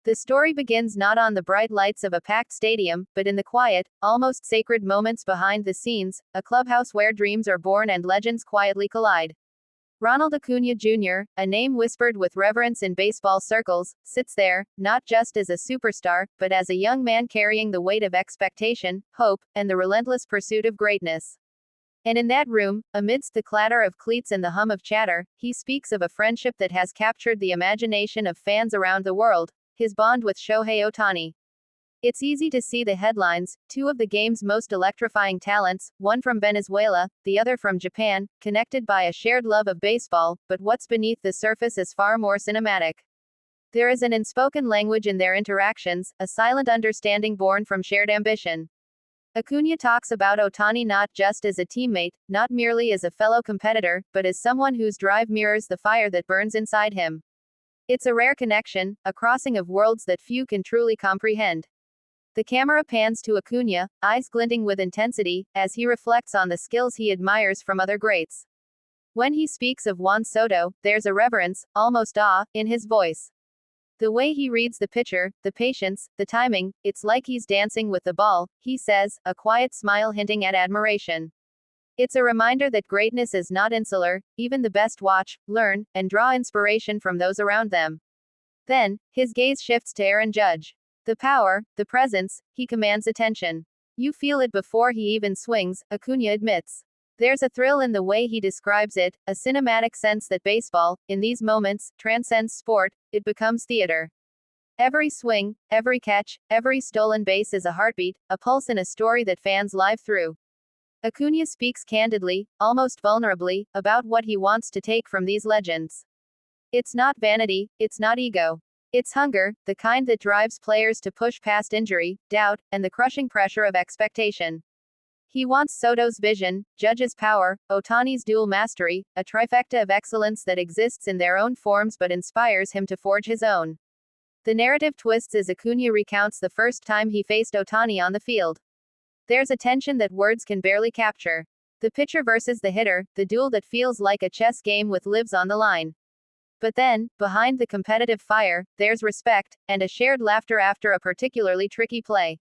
The story begins not on the bright lights of a packed stadium, but in the quiet, almost sacred moments behind the scenes, a clubhouse where dreams are born and legends quietly collide. Ronald Acuña Jr., a name whispered with reverence in baseball circles, sits there, not just as a superstar, but as a young man carrying the weight of expectation, hope, and the relentless pursuit of greatness. And in that room, amidst the clatter of cleats and the hum of chatter, he speaks of a friendship that has captured the imagination of fans around the world, his bond with Shohei Ohtani. It's easy to see the headlines: two of the game's most electrifying talents, one from Venezuela, the other from Japan, connected by a shared love of baseball, but what's beneath the surface is far more cinematic. There is an unspoken language in their interactions, a silent understanding born from shared ambition. Acuña talks about Ohtani not just as a teammate, not merely as a fellow competitor, but as someone whose drive mirrors the fire that burns inside him. It's a rare connection, a crossing of worlds that few can truly comprehend. The camera pans to Acuña, eyes glinting with intensity, as he reflects on the skills he admires from other greats. When he speaks of Juan Soto, there's a reverence, almost awe, in his voice. The way he reads the pitcher, the patience, the timing, it's like he's dancing with the ball, he says, a quiet smile hinting at admiration. It's a reminder that greatness is not insular, even the best watch, learn, and draw inspiration from those around them. Then, his gaze shifts to Aaron Judge. The power, the presence, he commands attention. You feel it before he even swings, Acuña admits. There's a thrill in the way he describes it, a cinematic sense that baseball, in these moments, transcends sport, it becomes theater. Every swing, every catch, every stolen base is a heartbeat, a pulse in a story that fans live through. Acuña speaks candidly, almost vulnerably, about what he wants to take from these legends. It's not vanity, it's not ego. It's hunger, the kind that drives players to push past injury, doubt, and the crushing pressure of expectation. He wants Soto's vision, Judge's power, Ohtani's dual mastery, a trifecta of excellence that exists in their own forms but inspires him to forge his own. The narrative twists as Acuña recounts the first time he faced Ohtani on the field. There's a tension that words can barely capture. The pitcher versus the hitter, the duel that feels like a chess game with lives on the line. But then, behind the competitive fire, there's respect, and a shared laughter after a particularly tricky play.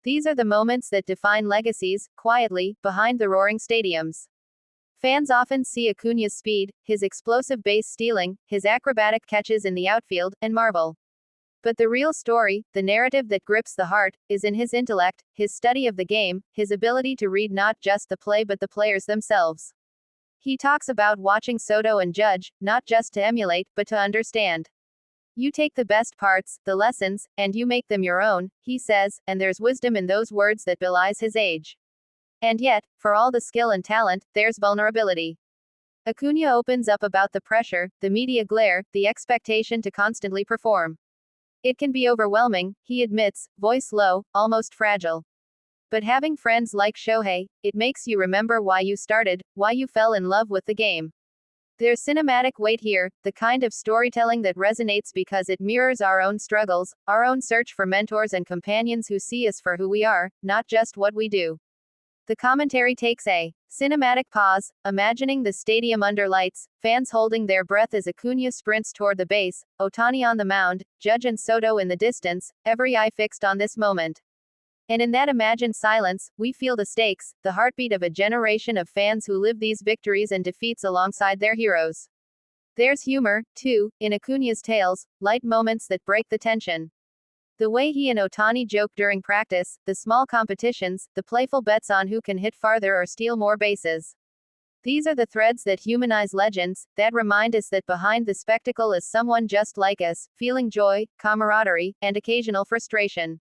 These are the moments that define legacies, quietly, behind the roaring stadiums. Fans often see Acuña's speed, his explosive base stealing, his acrobatic catches in the outfield, and marvel. But the real story, the narrative that grips the heart, is in his intellect, his study of the game, his ability to read not just the play but the players themselves. He talks about watching Soto and Judge, not just to emulate, but to understand. You take the best parts, the lessons, and you make them your own, he says, and there's wisdom in those words that belies his age. And yet, for all the skill and talent, there's vulnerability. Acuña opens up about the pressure, the media glare, the expectation to constantly perform. It can be overwhelming, he admits, voice low, almost fragile. But having friends like Shohei, it makes you remember why you started, why you fell in love with the game. There's cinematic weight here, the kind of storytelling that resonates because it mirrors our own struggles, our own search for mentors and companions who see us for who we are, not just what we do. The commentary takes a cinematic pause, imagining the stadium under lights, fans holding their breath as Acuña sprints toward the base, Ohtani on the mound, Judge and Soto in the distance, every eye fixed on this moment. And in that imagined silence, we feel the stakes, the heartbeat of a generation of fans who live these victories and defeats alongside their heroes. There's humor, too, in Acuña's tales, light moments that break the tension. The way he and Ohtani joke during practice, the small competitions, the playful bets on who can hit farther or steal more bases. These are the threads that humanize legends, that remind us that behind the spectacle is someone just like us, feeling joy, camaraderie, and occasional frustration.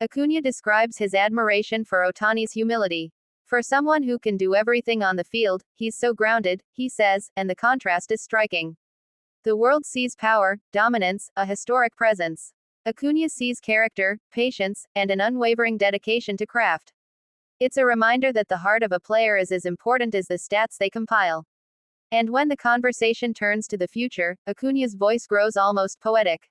Acuña describes his admiration for Ohtani's humility. For someone who can do everything on the field, he's so grounded, he says, and the contrast is striking. The world sees power, dominance, a historic presence. Acuña sees character, patience, and an unwavering dedication to craft. It's a reminder that the heart of a player is as important as the stats they compile. And when the conversation turns to the future, Acuña's voice grows almost poetic.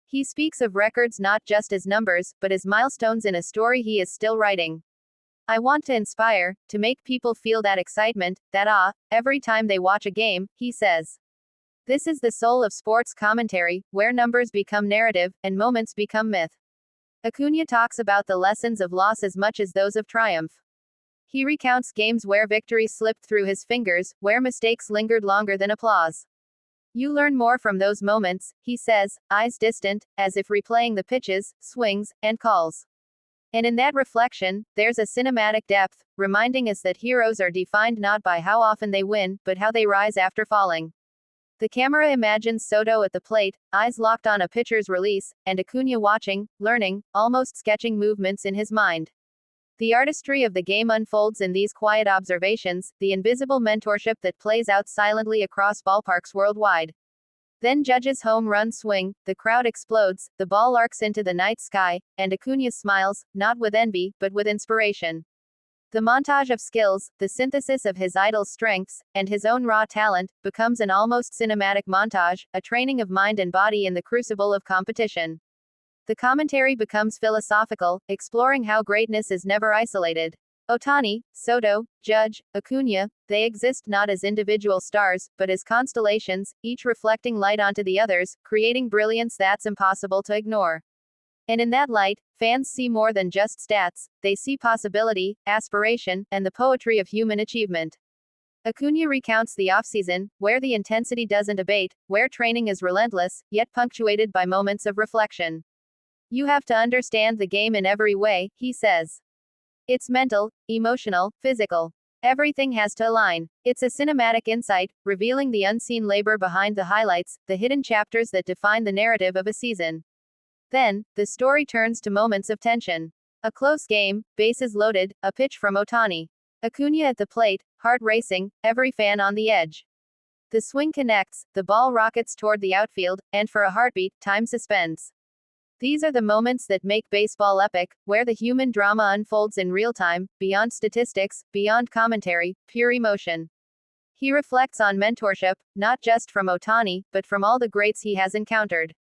He speaks of records not just as numbers, but as milestones in a story he is still writing. I want to inspire, to make people feel that excitement, that awe, every time they watch a game, he says. This is the soul of sports commentary, where numbers become narrative, and moments become myth. Acuña talks about the lessons of loss as much as those of triumph. He recounts games where victory slipped through his fingers, where mistakes lingered longer than applause. You learn more from those moments, he says, eyes distant, as if replaying the pitches, swings, and calls. And in that reflection, there's a cinematic depth, reminding us that heroes are defined not by how often they win, but how they rise after falling. The camera imagines Soto at the plate, eyes locked on a pitcher's release, and Acuña watching, learning, almost sketching movements in his mind. The artistry of the game unfolds in these quiet observations, the invisible mentorship that plays out silently across ballparks worldwide. Then Judge's home run swing, the crowd explodes, the ball arcs into the night sky, and Acuña smiles, not with envy, but with inspiration. The montage of skills, the synthesis of his idol's strengths, and his own raw talent, becomes an almost cinematic montage, a training of mind and body in the crucible of competition. The commentary becomes philosophical, exploring how greatness is never isolated. Ohtani, Soto, Judge, Acuña, they exist not as individual stars, but as constellations, each reflecting light onto the others, creating brilliance that's impossible to ignore. And in that light, fans see more than just stats, they see possibility, aspiration, and the poetry of human achievement. Acuña recounts the offseason, where the intensity doesn't abate, where training is relentless, yet punctuated by moments of reflection. You have to understand the game in every way, he says. It's mental, emotional, physical. Everything has to align. It's a cinematic insight, revealing the unseen labor behind the highlights, the hidden chapters that define the narrative of a season. Then, the story turns to moments of tension. A close game, bases loaded, a pitch from Ohtani. Acuña at the plate, heart racing, every fan on the edge. The swing connects, the ball rockets toward the outfield, and for a heartbeat, time suspends. These are the moments that make baseball epic, where the human drama unfolds in real time, beyond statistics, beyond commentary, pure emotion. He reflects on mentorship, not just from Ohtani, but from all the greats he has encountered.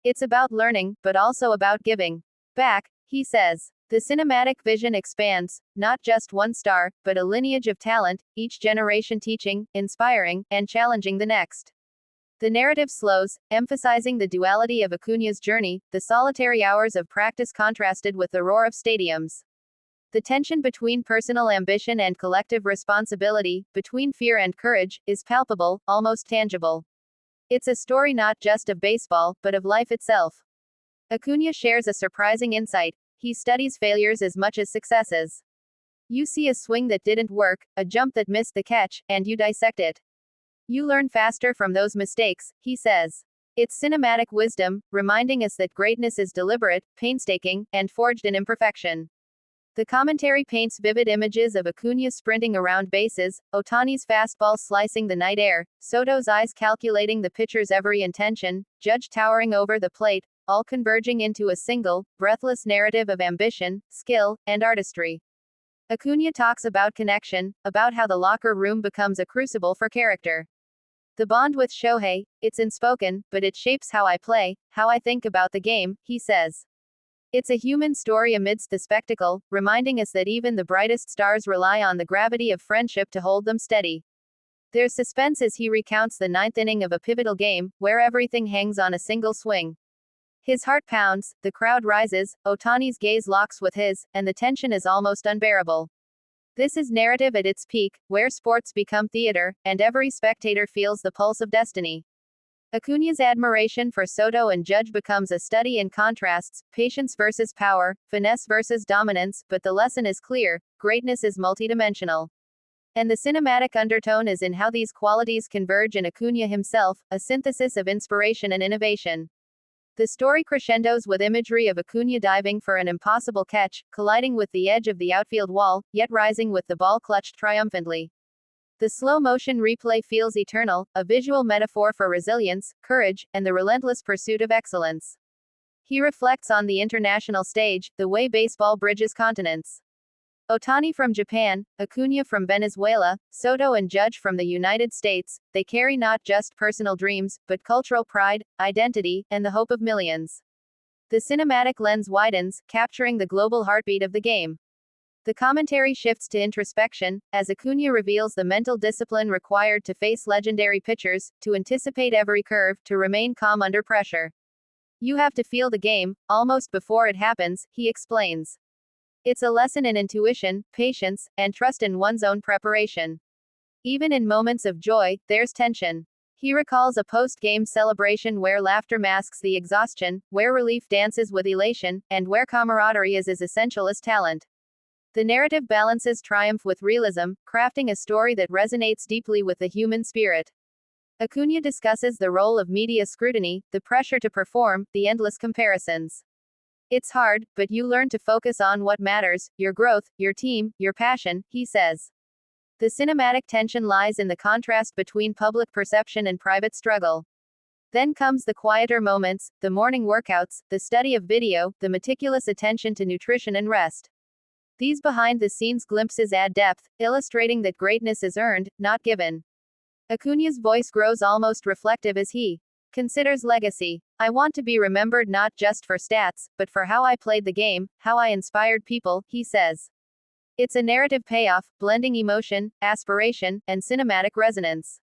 It's about learning, but also about giving back, he says. The cinematic vision expands, not just one star, but a lineage of talent, each generation teaching, inspiring, and challenging the next. The narrative slows, emphasizing the duality of Acuña's journey, the solitary hours of practice contrasted with the roar of stadiums. The tension between personal ambition and collective responsibility, between fear and courage, is palpable, almost tangible. It's a story not just of baseball, but of life itself. Acuña shares a surprising insight. He studies failures as much as successes. You see a swing that didn't work, a jump that missed the catch, and you dissect it. You learn faster from those mistakes, he says. It's cinematic wisdom, reminding us that greatness is deliberate, painstaking, and forged in imperfection. The commentary paints vivid images of Acuña sprinting around bases, Ohtani's fastball slicing the night air, Soto's eyes calculating the pitcher's every intention, Judge towering over the plate, all converging into a single, breathless narrative of ambition, skill, and artistry. Acuña talks about connection, about how the locker room becomes a crucible for character. The bond with Shohei, it's unspoken, but it shapes how I play, how I think about the game, he says. It's a human story amidst the spectacle, reminding us that even the brightest stars rely on the gravity of friendship to hold them steady. There's suspense as he recounts the ninth inning of a pivotal game, where everything hangs on a single swing. His heart pounds, the crowd rises, Ohtani's gaze locks with his, and the tension is almost unbearable. This is narrative at its peak, where sports become theater, and every spectator feels the pulse of destiny. Acuña's admiration for Soto and Judge becomes a study in contrasts, patience versus power, finesse versus dominance, but the lesson is clear, greatness is multidimensional. And the cinematic undertone is in how these qualities converge in Acuña himself, a synthesis of inspiration and innovation. The story crescendos with imagery of Acuña diving for an impossible catch, colliding with the edge of the outfield wall, yet rising with the ball clutched triumphantly. The slow-motion replay feels eternal, a visual metaphor for resilience, courage, and the relentless pursuit of excellence. He reflects on the international stage, the way baseball bridges continents. Ohtani from Japan, Acuña from Venezuela, Soto and Judge from the United States, they carry not just personal dreams, but cultural pride, identity, and the hope of millions. The cinematic lens widens, capturing the global heartbeat of the game. The commentary shifts to introspection, as Acuña reveals the mental discipline required to face legendary pitchers, to anticipate every curve, to remain calm under pressure. You have to feel the game, almost before it happens, he explains. It's a lesson in intuition, patience, and trust in one's own preparation. Even in moments of joy, there's tension. He recalls a post-game celebration where laughter masks the exhaustion, where relief dances with elation, and where camaraderie is as essential as talent. The narrative balances triumph with realism, crafting a story that resonates deeply with the human spirit. Acuña discusses the role of media scrutiny, the pressure to perform, the endless comparisons. It's hard, but you learn to focus on what matters, your growth, your team, your passion, he says. The cinematic tension lies in the contrast between public perception and private struggle. Then comes the quieter moments, the morning workouts, the study of video, the meticulous attention to nutrition and rest. These behind-the-scenes glimpses add depth, illustrating that greatness is earned, not given. Acuña's voice grows almost reflective as he considers legacy. I want to be remembered not just for stats, but for how I played the game, how I inspired people, he says. It's a narrative payoff, blending emotion, aspiration, and cinematic resonance.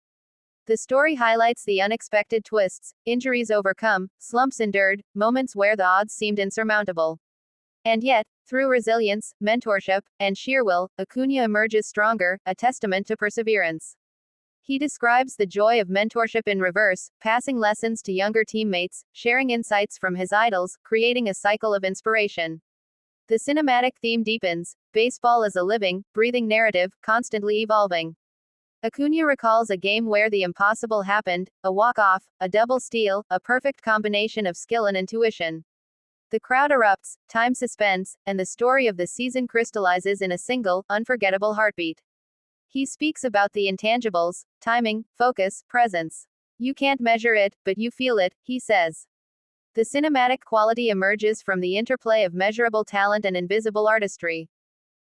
The story highlights the unexpected twists, injuries overcome, slumps endured, moments where the odds seemed insurmountable. And yet, through resilience, mentorship, and sheer will, Acuña emerges stronger, a testament to perseverance. He describes the joy of mentorship in reverse, passing lessons to younger teammates, sharing insights from his idols, creating a cycle of inspiration. The cinematic theme deepens. Baseball is a living, breathing narrative, constantly evolving. Acuña recalls a game where the impossible happened, a walk-off, a double steal, a perfect combination of skill and intuition. The crowd erupts, time suspends, and the story of the season crystallizes in a single, unforgettable heartbeat. He speaks about the intangibles: timing, focus, presence. You can't measure it, but you feel it, he says. The cinematic quality emerges from the interplay of measurable talent and invisible artistry.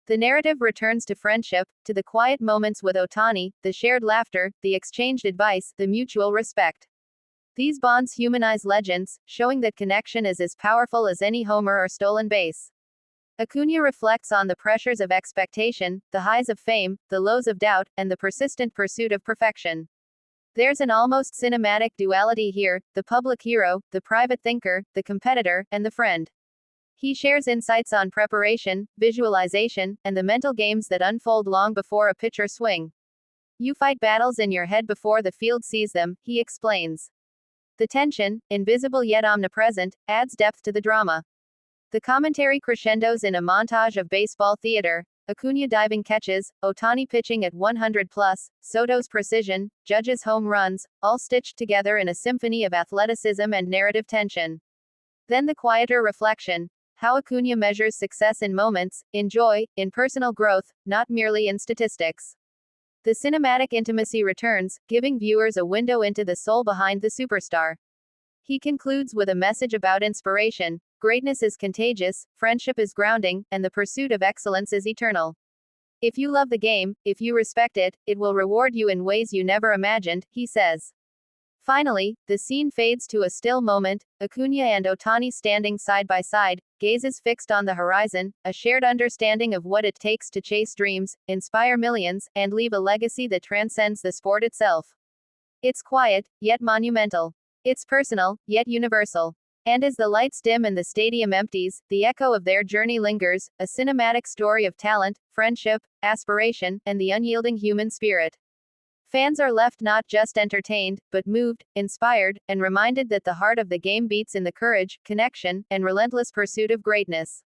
The narrative returns to friendship, to the quiet moments with Ohtani, the shared laughter, the exchanged advice, the mutual respect. These bonds humanize legends, showing that connection is as powerful as any homer or stolen base. Acuña reflects on the pressures of expectation, the highs of fame, the lows of doubt, and the persistent pursuit of perfection. There's an almost cinematic duality here: the public hero, the private thinker, the competitor, and the friend. He shares insights on preparation, visualization, and the mental games that unfold long before a pitcher swing. You fight battles in your head before the field sees them, he explains. The tension, invisible yet omnipresent, adds depth to the drama. The commentary crescendos in a montage of baseball theater: Acuña diving catches, Ohtani pitching at 100+, Soto's precision, Judge's home runs, all stitched together in a symphony of athleticism and narrative tension. Then the quieter reflection: how Acuña measures success in moments, in joy, in personal growth, not merely in statistics. The cinematic intimacy returns, giving viewers a window into the soul behind the superstar. He concludes with a message about inspiration: greatness is contagious, friendship is grounding, and the pursuit of excellence is eternal. If you love the game, if you respect it, it will reward you in ways you never imagined, he says. Finally, the scene fades to a still moment, Acuña and Ohtani standing side by side, gazes fixed on the horizon, a shared understanding of what it takes to chase dreams, inspire millions, and leave a legacy that transcends the sport itself. It's quiet, yet monumental. It's personal, yet universal. And as the lights dim and the stadium empties, the echo of their journey lingers, a cinematic story of talent, friendship, aspiration, and the unyielding human spirit. Fans are left not just entertained, but moved, inspired, and reminded that the heart of the game beats in the courage, connection, and relentless pursuit of greatness.